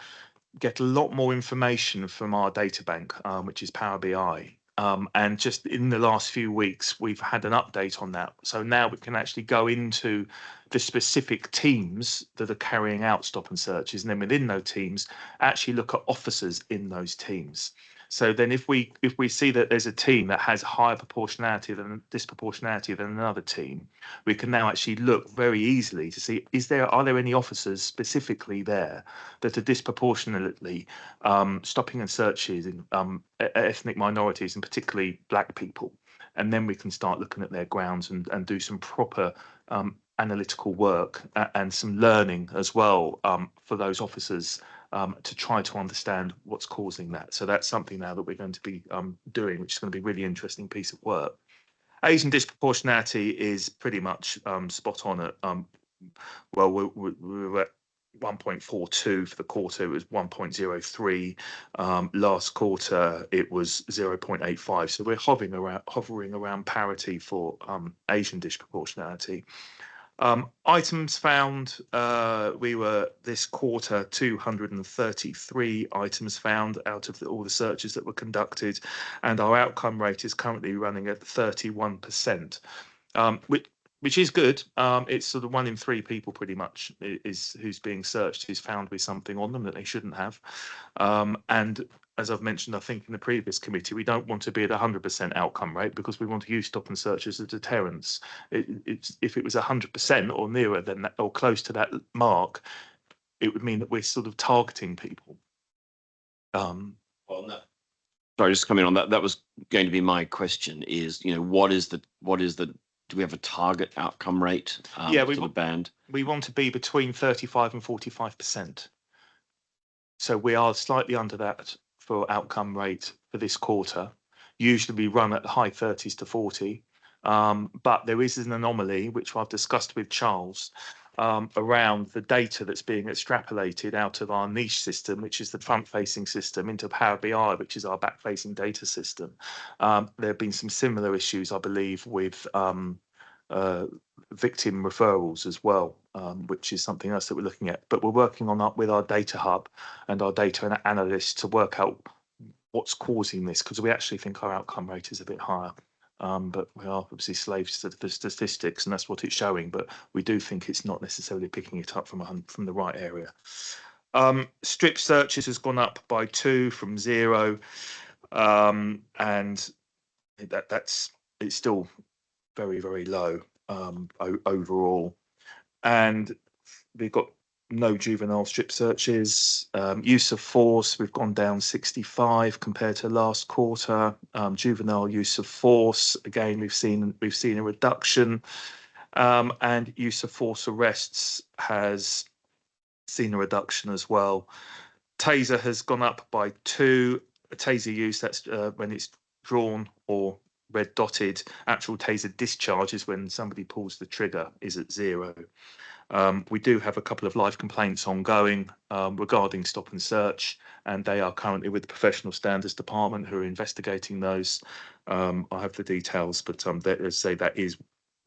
get a lot more information from our data bank, which is Power BI. And just in the last few weeks, we've had an update on that. So now we can actually go into the specific teams that are carrying out stop and searches, and then within those teams, actually look at officers in those teams. So then if we see that there's a team that has higher proportionality than disproportionality than another team, we can now actually look very easily to see are there any officers specifically there that are disproportionately stopping and searches in ethnic minorities and particularly black people. And then we can start looking at their grounds and do some proper analytical work and some learning as well for those officers to try to understand what's causing that. So that's something now that we're going to be doing, which is going to be a really interesting piece of work. Asian disproportionality is pretty much spot on at, well, we're at 1.42 for the quarter. It was 1.03. Last quarter, it was 0.85. So we're hovering around parity for Asian disproportionality. Items found, we were this quarter 233 items found out of all the searches that were conducted, and our outcome rate is currently running at 31%, which is good. It's sort of 1 in 3 people pretty much is who's being searched who's found with something on them that they shouldn't have. And as I've mentioned, I think in the previous committee, we don't want to be at 100% outcome rate because we want to use stop and search as a deterrence. If it was 100% or nearer than that, or close to that mark, it would mean that we're sort of targeting people. Well, no. Sorry, just coming on that. That was going to be my question. Is what is the do we have a target outcome rate? Yeah, for the band. We want to be between 35 and 45%. So we are slightly under that for outcome rate for this quarter. Usually we run at the high 30s to 40, but there is an anomaly which I've discussed with Charles around the data that's being extrapolated out of our niche system, which is the front-facing system, into Power BI, which is our back-facing data system. There have been some similar issues, I believe, with victim referrals as well, which is something else that we're looking at. But we're working on that with our data hub and our data analysts to work out what's causing this, because we actually think our outcome rate is a bit higher. But we are obviously slaves to the statistics, and that's what it's showing. But we do think it's not necessarily picking it up from the right area. Strip searches has gone up by 2 from 0, and it's still very, very low overall. And we've got no juvenile strip searches. Use of force, we've gone down 65 compared to last quarter. Juvenile use of force, again, we've seen a reduction. And use of force arrests has seen a reduction as well. Taser has gone up by 2. Taser use, that's when it's drawn or red dotted. Actual taser discharge is when somebody pulls the trigger, is at 0. We do have a couple of live complaints ongoing regarding stop and search, and they are currently with the Professional Standards Department who are investigating those. I have the details, but let's say that is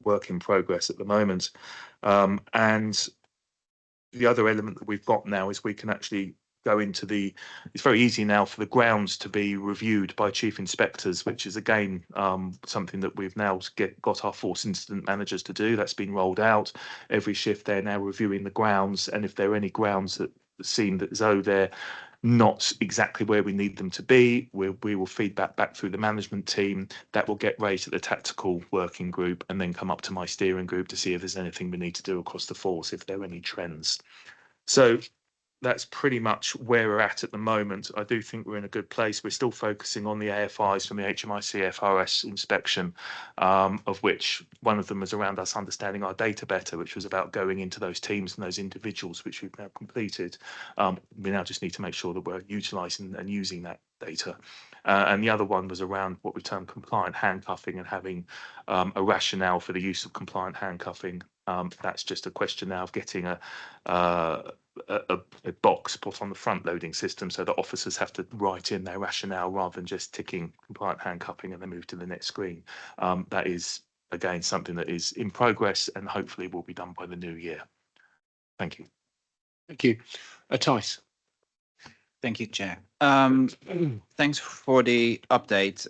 work in progress at the moment. And the other element that we've got now is we can actually go into it's very easy now for the grounds to be reviewed by chief inspectors, which is again something that we've now got our force incident managers to do. That's been rolled out. Every shift they're now reviewing the grounds, and if there are any grounds that seem as though they're not exactly where we need them to be, we will feed that back through the management team. That will get raised at the tactical working group and then come up to my steering group to see if there's anything we need to do across the force, if there are any trends. So that's pretty much where we're at the moment. I do think we're in a good place. We're still focusing on the AFIs from the HMIC FRS inspection, of which one of them was around us understanding our data better, which was about going into those teams and those individuals, which we've now completed. We now just need to make sure that we're utilising and using that data. And the other one was around what we term compliant handcuffing and having a rationale for the use of compliant handcuffing. That's just a question now of getting a box put on the front loading system so that officers have to write in their rationale rather than just ticking compliant handcuffing and then move to the next screen. That is, again, something that is in progress and hopefully will be done by the new year. Thank you. Thank you. Tice. Thank you, Chair. Thanks for the update.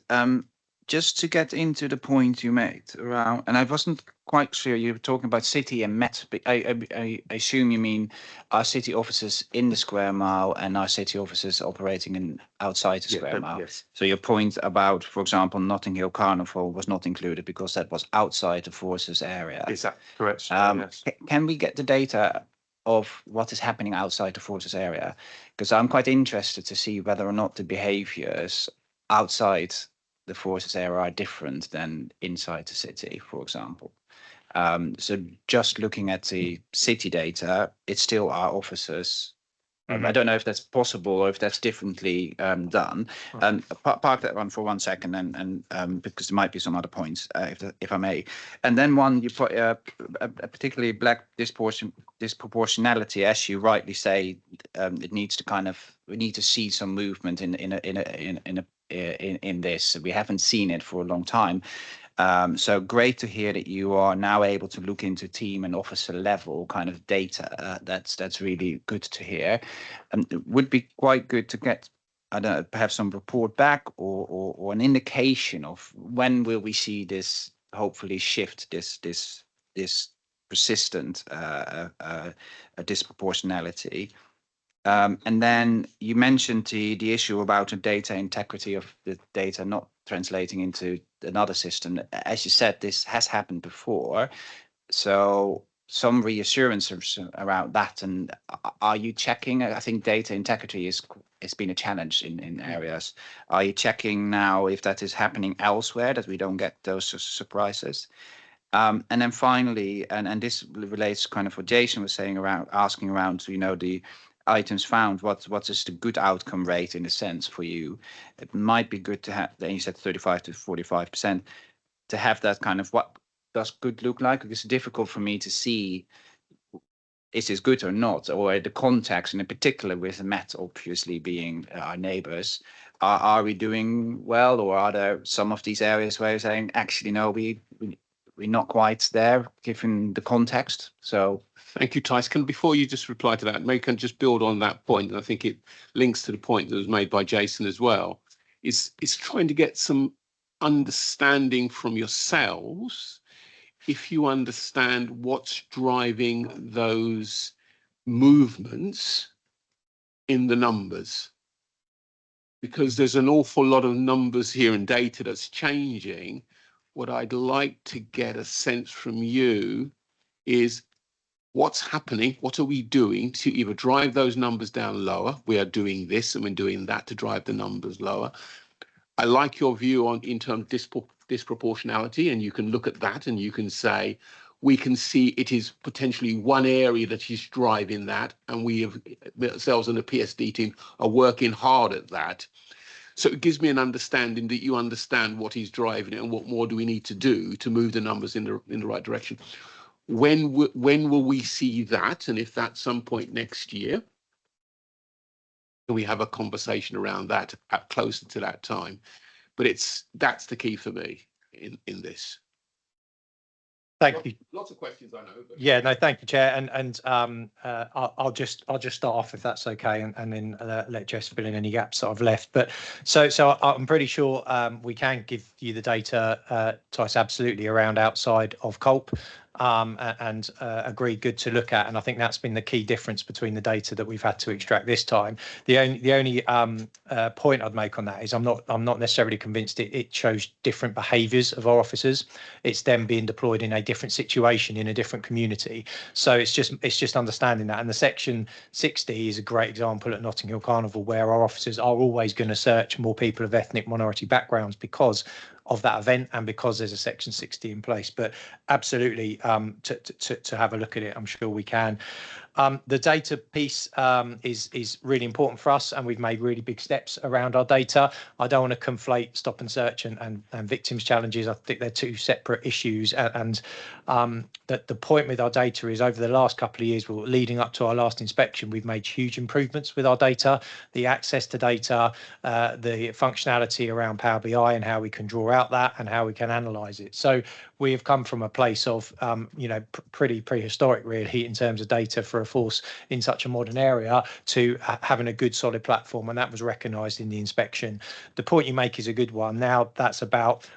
Just to get into the point you made around, and I wasn't quite sure, you were talking about city and Met, but I assume you mean our city offices in the square mile and our city offices operating in outside the square mile. Yes. So your point about, for example, Notting Hill Carnival was not included because that was outside the forces area. Is that correct? Yes. Can we get the data of what is happening outside the forces area? Because I'm quite interested to see whether or not the behaviors outside the forces area are different than inside the city, for example. So just looking at the city data, it's still our officers. I don't know if that's possible or if that's differently done. Park that one for 1 second, and because there might be some other points, if I may. And then one, you put a particularly black disproportionality, as you rightly say, it needs to we need to see some movement in this. We haven't seen it for a long time. So great to hear that you are now able to look into team and officer level kind of data. That's really good to hear. It would be quite good to get, I don't know, perhaps some report back or an indication of when will we see this hopefully shift, this persistent disproportionality. And then you mentioned the issue about the data integrity of the data not translating into another system. As you said, this has happened before. So some reassurance around that. And are you checking? I think data integrity has been a challenge in areas. Are you checking now if that is happening elsewhere, that we don't get those surprises? And then finally, and this relates kind of what Jason was saying asking around, the items found, what is the good outcome rate in a sense for you? It might be good to have, then you said 35 to 45%, to have that kind of what does good look like? Because it's difficult for me to see, is this good or not? Or the context, and in particular with Met obviously being our neighbors, are we doing well? Or are there some of these areas where you're saying, actually, no, we're not quite there, given the context? So thank you, Tice. Before you just reply to that, maybe can just build on that point, and I think it links to the point that was made by Jason as well, is trying to get some understanding from yourselves, if you understand what's driving those movements in the numbers. Because there's an awful lot of numbers here and data that's changing. What I'd like to get a sense from you is what's happening, what are we doing to either drive those numbers down lower? We are doing this and we're doing that to drive the numbers lower. I like your view in terms of disproportionality, and you can look at that and you can say, we can see it is potentially one area that is driving that, and we have ourselves and the PSD team are working hard at that. So it gives me an understanding that you understand what is driving it and what more do we need to do to move the numbers in the right direction. When will we see that? And if that's some point next year, we have a conversation around that at closer to that time. But that's the key for me in this. Thank you. Lots of questions, I know. But... Yeah, no, thank you, Chair. And I'll just start off if that's okay, and then let Jess fill in any gaps that I've left. But so I'm pretty sure we can give you the data, Tice, absolutely, around outside of Culp. And agreed, good to look at, and I think that's been the key difference between the data that we've had to extract this time. The only point I'd make on that is I'm not necessarily convinced it shows different behaviours of our officers. It's them being deployed in a different situation in a different community. So it's just understanding that. And the section 60 is a great example at Notting Hill Carnival, where our officers are always going to search more people of ethnic minority backgrounds because of that event and because there's a section 60 in place. But absolutely, to have a look at it, I'm sure we can. The data piece is really important for us, and we've made really big steps around our data. I don't want to conflate stop and search and victims challenges. I think they're two separate issues, and that the point with our data is over the last couple of years, leading up to our last inspection, we've made huge improvements with our data, the access to data, the functionality around Power BI and how we can draw out that and how we can analyze it. So we have come from a place of, pretty prehistoric really in terms of data for a force in such a modern area to having a good solid platform, and that was recognised in the inspection. The point you make is a good one. Now that's about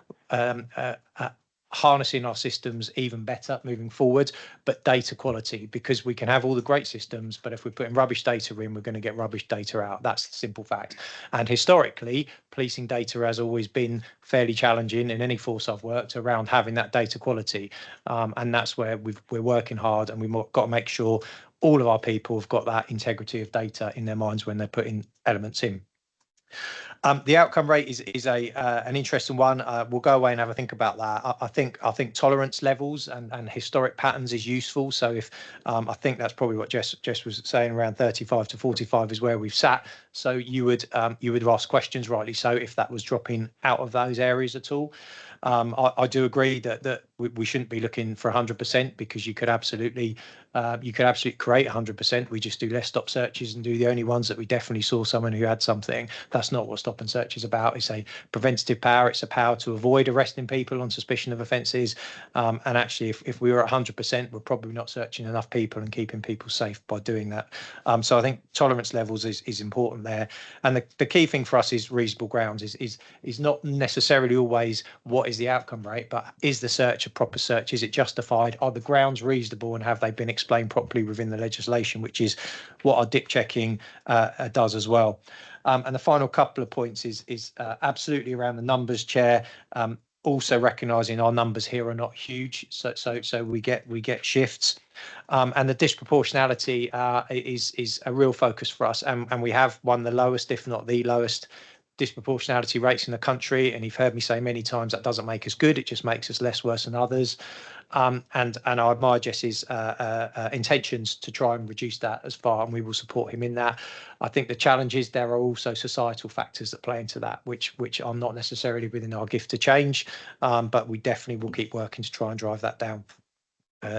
harnessing our systems even better moving forward, but data quality, because we can have all the great systems, but if we're putting rubbish data in, we're going to get rubbish data out. That's the simple fact. And historically, policing data has always been fairly challenging in any force I've worked around having that data quality. And that's where we're working hard, and we've got to make sure all of our people have got that integrity of data in their minds when they're putting elements in. The outcome rate is an interesting one. We'll go away and have a think about that. I think tolerance levels and historic patterns is useful. So if I think that's probably what Jess was saying, around 35 to 45 is where we've sat. So you would ask questions, rightly so, if that was dropping out of those areas at all. I do agree that we shouldn't be looking for 100%, because you could absolutely create 100%. We just do less stop searches and do the only ones that we definitely saw someone who had something. That's not what stop and search is about. It's a preventative power. It's a power to avoid arresting people on suspicion of offences. And actually, if we were at 100%, we're probably not searching enough people and keeping people safe by doing that. So I think tolerance levels is important there. And the key thing for us is reasonable grounds. Is not necessarily always what is the outcome rate, but is the search a proper search? Is it justified? Are the grounds reasonable, and have they been explained properly within the legislation, which is what our dip checking does as well. And the final couple of points is absolutely around the numbers, Chair. Also recognising our numbers here are not huge, so we get shifts, and the disproportionality is a real focus for us, and we have one of the lowest, if not the lowest, disproportionality rates in the country. And you've heard me say many times that doesn't make us good, it just makes us less worse than others. And I admire Jess's intentions to try and reduce that as far, and we will support him in that. I think the challenge is there are also societal factors that play into that, which are not necessarily within our gift to change, but we definitely will keep working to try and drive that down.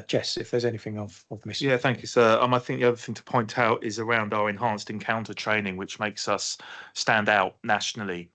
Jess, if there's anything I've missed. Yeah, thank you, sir. I think the other thing to point out is around our enhanced encounter training, which makes us stand out nationally,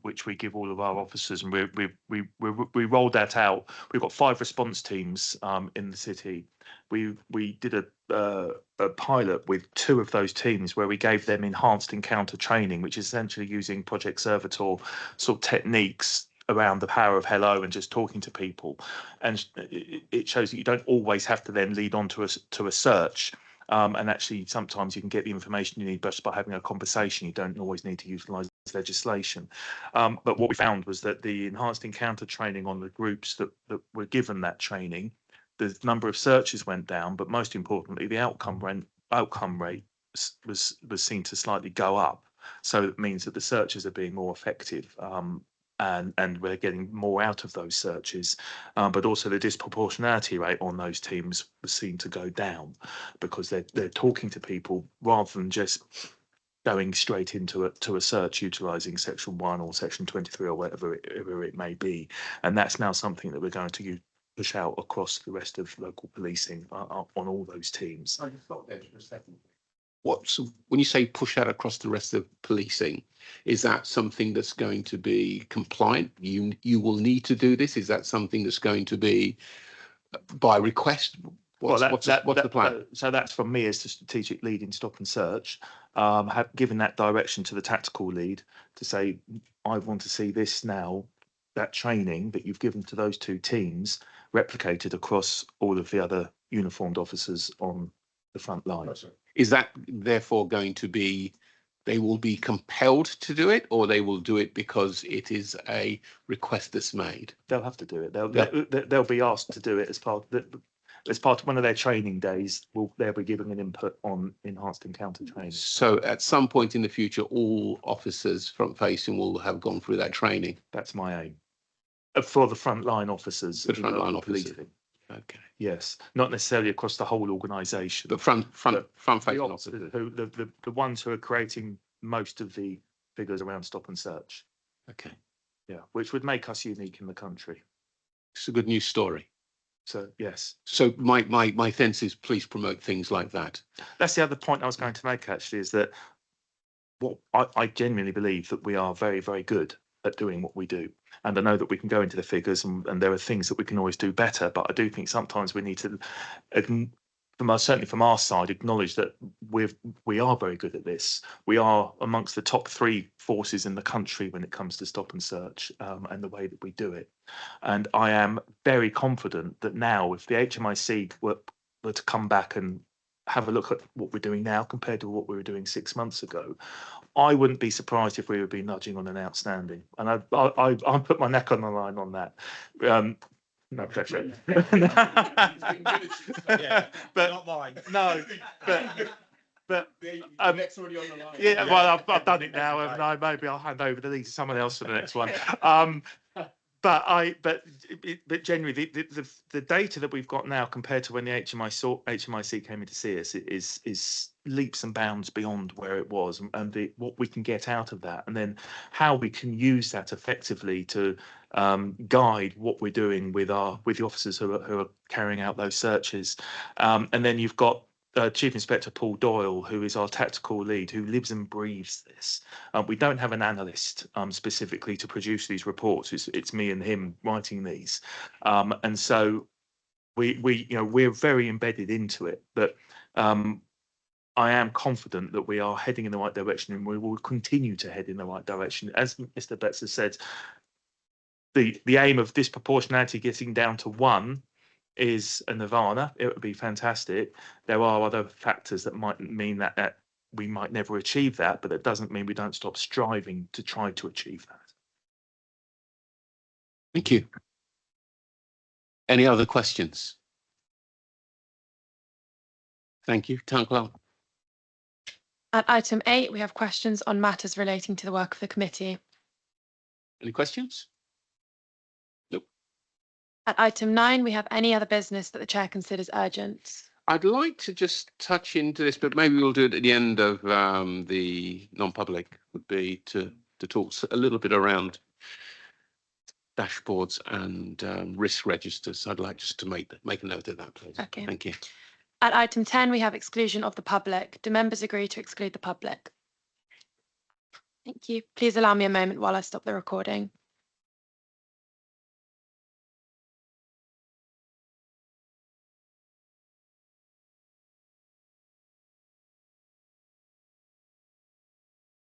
which we give all of our officers, and we rolled that out. We've got 5 response teams in the city. We did a pilot with 2 of those teams where we gave them enhanced encounter training, which is essentially using Project Servitor sort of techniques around the power of hello and just talking to people, and it shows that you don't always have to then lead on to a search, and actually sometimes you can get the information you need just by having a conversation. You don't always need to utilise legislation, but what we found was that the enhanced encounter training on the groups that were given that training, the number of searches went down, but most importantly the outcome rate was seen to slightly go up. So it means that the searches are being more effective, and we're getting more out of those searches, but also the disproportionality rate on those teams was seen to go down, because they're talking to people rather than just going straight into a search utilising Section 1 or Section 23 or whatever it may be. And that's now something that we're going to push out across the rest of local policing on all those teams. I just stop there for a second. When you say push out across the rest of policing, is that something that's going to be compliant? You will need to do this. Is that something that's going to be by request? What's the plan? So that's from me as the strategic lead in stop and search, given that direction to the tactical lead to say, I want to see this now, that training that you've given to those 2 teams replicated across all of the other uniformed officers on the front line. Is that therefore going to be, they will be compelled to do it, or they will do it because it is a request that's made? They'll have to do it. They'll be asked to do it as part of one of their training days. They'll be giving an input on enhanced encounter training. So at some point in the future, all officers front facing will have gone through that training. That's my aim. For the frontline officers. The frontline officers. Okay. Yes, not necessarily across the whole organisation. The front facing officers, the ones who are creating most of the figures around stop and search. Okay. Yeah, which would make us unique in the country. It's a good news story. So yes. So my sense is, please promote things like that. That's the other point I was going to make, actually, is that what I genuinely believe that we are very, very good at doing what we do. And I know that we can go into the figures and there are things that we can always do better, but I do think sometimes we need to, certainly from our side, acknowledge that we are very good at this. We are amongst the top 3 forces in the country when it comes to stop and search, and the way that we do it. And I am very confident that now, if the HMIC were to come back and have a look at what we're doing now compared to what we were doing 6 months ago, I wouldn't be surprised if we would be nudging on an outstanding. And I put my neck on the line on that. No pressure. Yeah, but not mine. No, but next already on the line. yeah, well, I've done it now, haven't I? Maybe I'll hand over the lead to someone else for the next one. But generally, the data that we've got now compared to when the HMIC came in to see us is leaps and bounds beyond where it was, and what we can get out of that, and then how we can use that effectively to guide what we're doing with the officers who are carrying out those searches. And then you've got Chief Inspector Paul Doyle, who is our tactical lead, who lives and breathes this. We don't have an analyst specifically to produce these reports. It's me and him writing these, and so we're very embedded into it. But I am confident that we are heading in the right direction, and we will continue to head in the right direction. As Mr. Betts has said, the aim of disproportionality getting down to 1 is a nirvana. It would be fantastic. There are other factors that might mean that we might never achieve that, but that doesn't mean we don't stop striving to try to achieve that. Thank you. Any other questions? Thank you. Town Clerk. At item 8, we have questions on matters relating to the work of the committee. Any questions? At item 9, we have any other business that the chair considers urgent. I'd like to just touch into this, but maybe we'll do it at the end of the non-public, would be to talk a little bit around dashboards and risk registers. I'd like just to make a note of that, please. Okay. Thank you. At item 10, we have exclusion of the public. Do members agree to exclude the public? Thank you. Please allow me a moment while I stop the recording.